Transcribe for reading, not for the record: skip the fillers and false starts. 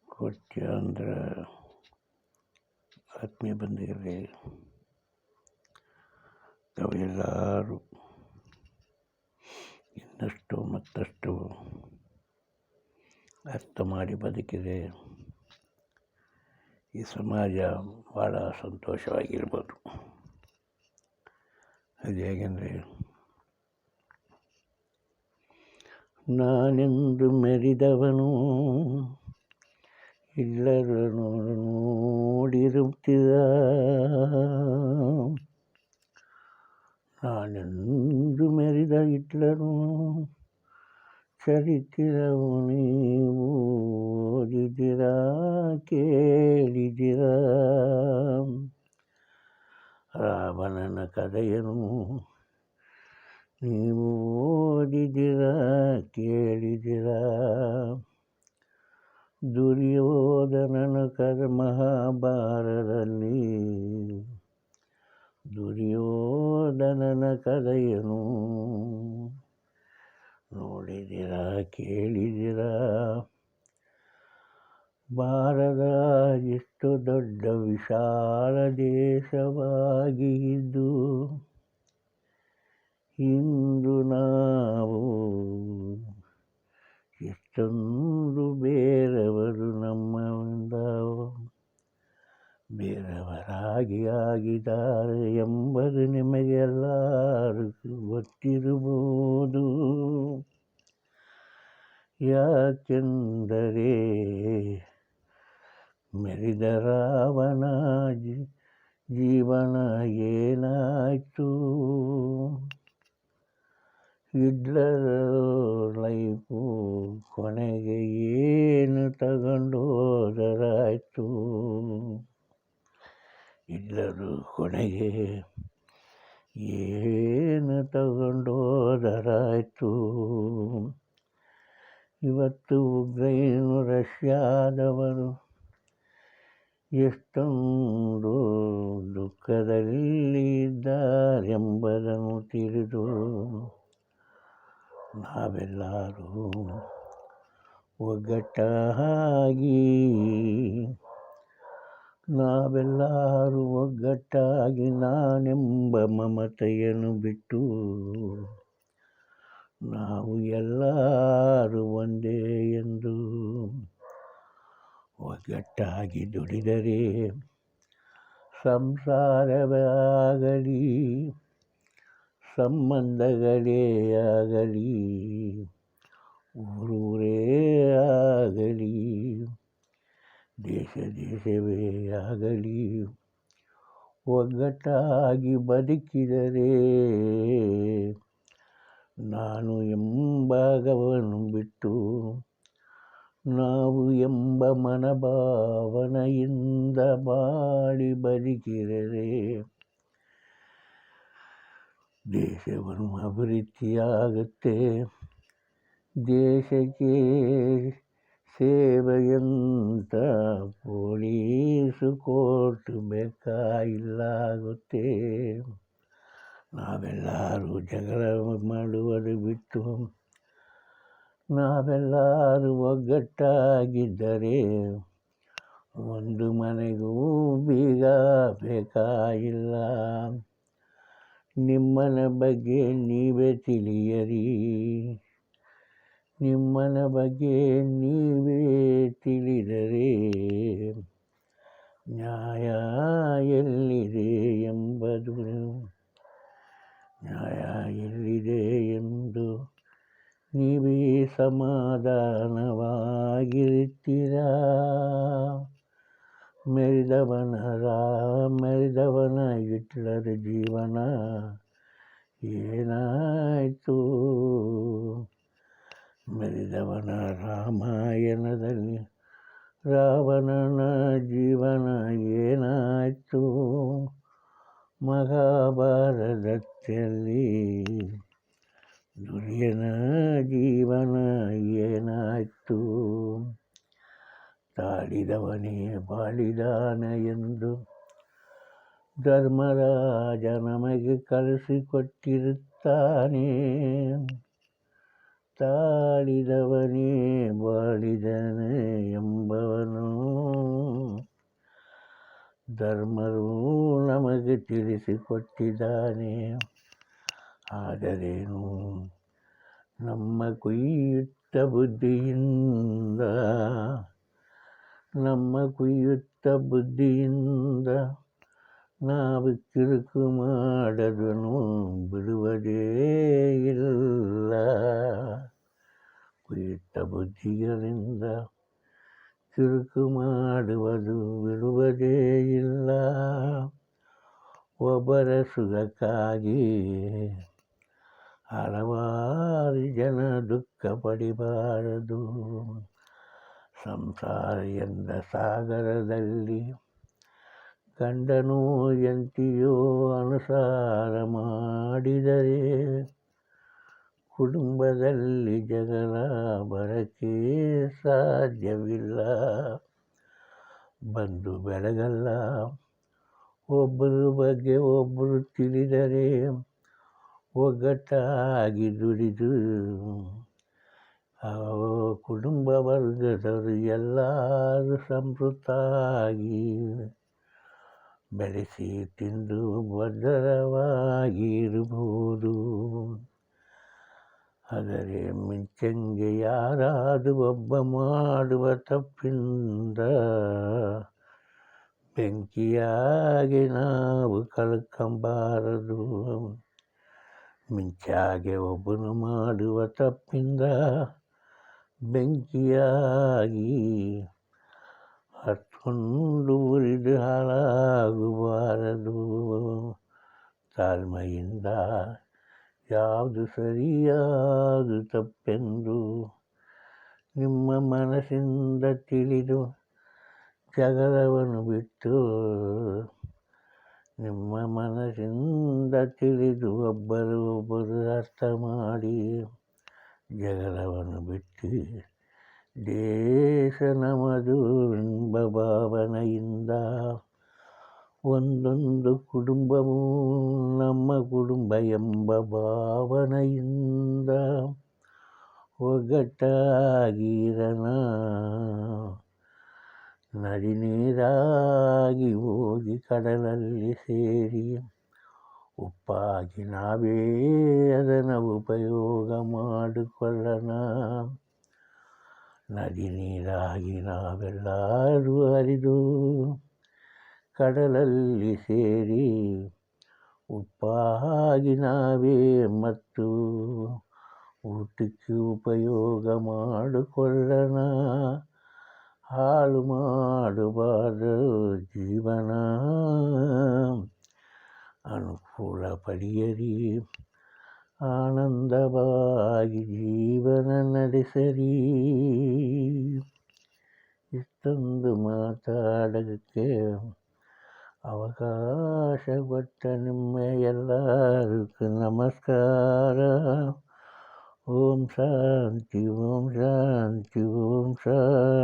ಕೋಟ್ಯಾಂತರ ಆತ್ಮೀಯ ಬಂಧುಗಳೇ, ತಾವೆಲ್ಲರೂ ಇನ್ನಷ್ಟು ಮತ್ತಷ್ಟು ಅರ್ಥ ಮಾಡಿ ಬದುಕಿದರೆ ಈ ಸಮಾಜ ಭಾಳ ಸಂತೋಷವಾಗಿರ್ಬೋದು. ಅದು ಹೇಗೆಂದರೆ, ನಾನೆಂದು ಮೆರೆದವನು ಎಲ್ಲರೂ ನೋಡಿರುತ್ತಿದ್ದ, ನಾನೆಂದು ಮೆರೆದ ಹಿಟ್ಲರು ಚರಿತ್ರವು ನೀವು ಓದಿದಿರಾ ಕೇಳಿದಿರಾ, ರಾವಣನ ಕಥೆಯನ್ನು ನೀವು ಓದಿದಿರಾ ಕೇಳಿದಿರಾ, ದುರ್ಯೋಧನನ ಕಥೆ ಮಹಾಭಾರತದಲ್ಲಿ ದುರ್ಯೋಧನನ ಕಥೆಯನ್ನು ನೋಡಿದಿರಾ ಕೇಳಿದಿರಾ. ಭಾರತ ಎಷ್ಟು ದೊಡ್ಡ ವಿಶಾಲ ದೇಶವಾಗಿ ಇದ್ದು ಇಂದು ನಾವು ಎಷ್ಟೊಂದು ಬೇರೆಯವರು ನಮ್ಮಿಂದ ಬೇರೆಯವರಾಗಿ ಆಗಿದ್ದಾರೆ ಎಂಬುದು ನಿಮಗೆಲ್ಲರಿಗೂ ಗೊತ್ತಿರಬಹುದು. ಯಾಕೆಂದರೆ ಮೆರೆದ ರಾವಣ ಜೀವನ ಏನಾಯಿತು, ಹಿಟ್ಲರ್ ಲೈಫು ಕೊನೆಗೆ ಏನು ತಗೊಂಡೋದರಾಯಿತು, ಹಿಟ್ಲರು ಕೊನೆಗೆ ಏನು ತಗೊಂಡೋದರಾಯಿತು. ಇವತ್ತು ಉಕ್ರೇನ್ ರಷ್ಯಾದವರು ಎಷ್ಟೊಂದು ದುಃಖದಲ್ಲಿ ಇದ್ದಾರೆಂಬುದನ್ನು ತಿಳಿದು ನಾವೆಲ್ಲರೂ ಒಗ್ಗಟ್ಟಾಗಿ ನಾನೆಂಬ ಮಮತೆಯನ್ನು ಬಿಟ್ಟು ನಾವು ಎಲ್ಲರೂ ಒಂದೇ ಎಂದು ಒಗ್ಗಟ್ಟಾಗಿ ದುಡಿದರೆ ಸಂಸಾರವೇ ಆಗಲಿ ಸಂಬಂಧಗಳೇ ಆಗಲಿ ಊರೇ ಆಗಲಿ ದೇಶವೇ ಆಗಲಿ ಒಗ್ಗಟ್ಟಾಗಿ ಬದುಕಿದರೆ ನಾನು ಎಂಬಾಗವನ್ನು ಬಿಟ್ಟು ನಾವು ಎಂಬ ಮನೋಭಾವನೆಯಿಂದ ಬಾಳಿ ಬದುಕಿದರೆ ದೇಶವನ್ನು ಅಭಿವೃದ್ಧಿಯಾಗುತ್ತೆ. ದೇಶಕ್ಕೆ ಸೇವೆಯಂತ ಪೊಲೀಸು ಕೋರ್ಟ್ ಬೇಕಾಗಿಲ್ಲಾಗುತ್ತೆ. ನಾವೆಲ್ಲರೂ ಜಗಳ ಮಾಡುವುದು ಬಿಟ್ಟು ನಾವೆಲ್ಲರೂ ಒಗ್ಗಟ್ಟಾಗಿದ್ದರೆ ಒಂದು ಮನೆಗೂ ಬೀಗ ಬೇಕಾಗಿಲ್ಲ. ನಿಮ್ಮನ ಬಗ್ಗೆ ನೀವೇ ತಿಳಿಯರಿ, ನಿಮ್ಮನ ಬಗ್ಗೆ ನೀವೇ ತಿಳಿದರೆ ನ್ಯಾಯ ಎಲ್ಲಿದೆ ಎಂದು ನೀವೇ ಸಮಾಧಾನವಾಗಿರುತ್ತೀರಾ. ಮೆರೆದವನ ಹಿಟ್ಲರ್ ಜೀವನ ಏನಾಯಿತು, ಮೆರೆದವನ ರಾಮಾಯಣದಲ್ಲಿ ರಾವಣನ ಜೀವನ ಏನಾಯಿತು, ಮಹಾಭಾರತದಲ್ಲಿ ದುರ್ಯೋಧನ ಜೀವನ ಏನಾಯಿತು. ತಾಳಿದವನೇ ಬಾಳಿದಾನ ಎಂದು ಧರ್ಮರಾಜ ನಮಗೆ ಕಲಿಸಿಕೊಟ್ಟಿರುತ್ತಾನೆ. ತಾಳಿದವನೇ ಬಾಳಿದನೆ ಎಂಬವನು ಧರ್ಮರು ನಮಗೆ ತಿಳಿಸಿಕೊಟ್ಟಿದ್ದಾನೆ. ಆದರೇನು ನಮ್ಮ ಕುಯ್ಯುತ್ತ ಬುದ್ಧಿಯಿಂದ ನಾವು ಕಿರುಕು ಮಾಡದನು ಬಿಡುವುದೇ ಇಲ್ಲ. ಕುಯ್ಯುತ್ತ ಬುದ್ಧಿಗಳಿಂದ ಕಿರುಕು ಮಾಡುವುದು ಬಿಡುವುದೇ ಇಲ್ಲ. ಒಬ್ಬರ ಸುಖಕ್ಕಾಗಿ ಹಲವಾರು ಜನ ದುಃಖ ಪಡಿಬಾರದು. ಸಂಸಾರ ಎಂದ ಸಾಗರದಲ್ಲಿ ಗಂಡನೋ ಹೆಂಡತಿಯೋ ಅನುಸಾರ ಮಾಡಿದರೆ ಕುಟುಂಬದಲ್ಲಿ ಜಗಳ ಬರಕ್ಕೆ ಸಾಧ್ಯವಿಲ್ಲ. ಬಂಧು ಬೆಳಗಲ್ಲ ಒಬ್ಬರ ಬಗ್ಗೆ ಒಬ್ಬರು ತಿಳಿದರೆ ಒಗ್ಗಟ್ಟಾಗಿ ದುಡಿದು ಕುಟುಂಬ ವರ್ಗದವರು ಎಲ್ಲರೂ ಸಂತೃಪ್ತರಾಗಿ ಬೆಳೆಸಿ ತಿಂದು ಭದ್ರವಾಗಿರಬಹುದು. ಆದರೆ ಮಿಂಚಂಗೆ ಯಾರಾದರೂ ಒಬ್ಬ ಮಾಡುವ ತಪ್ಪಿಂದ ಬೆಂಕಿಯಾಗಿ ನಾವು ಕಳ್ಕೊಂಬಾರದು. ಮಿಂಚಾಗೆ ಒಬ್ಬನು ಮಾಡುವ ತಪ್ಪಿಂದ ಬೆಂಕಿಯಾಗಿ ಹತ್ಕೊಂಡು ಉರಿದು ಹಾಳಾಗಬಾರದು. ತಾಳ್ಮೆಯಿಂದ ಯಾವುದು ಸರಿಯಾದು ತಪ್ಪೆಂದು ನಿಮ್ಮ ಮನಸ್ಸಿಂದ ತಿಳಿದು ಜಗಳವನ್ನು ಬಿಟ್ಟು ಒಬ್ಬರು ಅರ್ಥ ಮಾಡಿ ಜಗಳವನ್ನು ಬಿಟ್ಟು ದೇಶ ನಮ್ಮದು ಎಂಬ ಭಾವನೆಯಿಂದ ಒಂದೊಂದು ಕುಟುಂಬವೂ ನಮ್ಮ ಕುಟುಂಬ ಎಂಬ ಭಾವನೆಯಿಂದ ಒಗ್ಗಟ್ಟಾಗಿರೋಣ. ನದಿ ನೀರಾಗಿ ಹೋಗಿ ಕಡಲಲ್ಲಿ ಸೇರಿ ಉಪ್ಪಾಗಿ ನಾವೇ ಅದನ್ನು ಉಪಯೋಗ ಮಾಡಿಕೊಳ್ಳೋಣ. ನದಿ ನೀರಾಗಿ ನಾವೆಲ್ಲರೂ ಹರಿದು ಕಡಲಲ್ಲಿ ಸೇರಿ ಉಪ್ಪಾಗಿ ನಾವೇ ಮತ್ತು ಊಟಕ್ಕೆ ಉಪಯೋಗ ಮಾಡಿಕೊಳ್ಳೋಣ. ಹಾಳು ಮಾಡಬಾರದು ಜೀವನ, ಅನುಕೂಲ ಪಡೆಯಿರಿ, ಆನಂದವಾಗಿ ಜೀವನ ನಡೆಸಿರಿ. ಇಷ್ಟೊಂದು ಮಾತಾಡೋದಕ್ಕೆ ಅವಕಾಶ ಕೊಟ್ಟ ನಿಮ್ಮ ಎಲ್ಲರಿಗೂ ನಮಸ್ಕಾರ. ಓಂ ಶಾಂತಿ ಓಂ ಶಾಂತಿ ಓಂ ಶಾಂತಿ.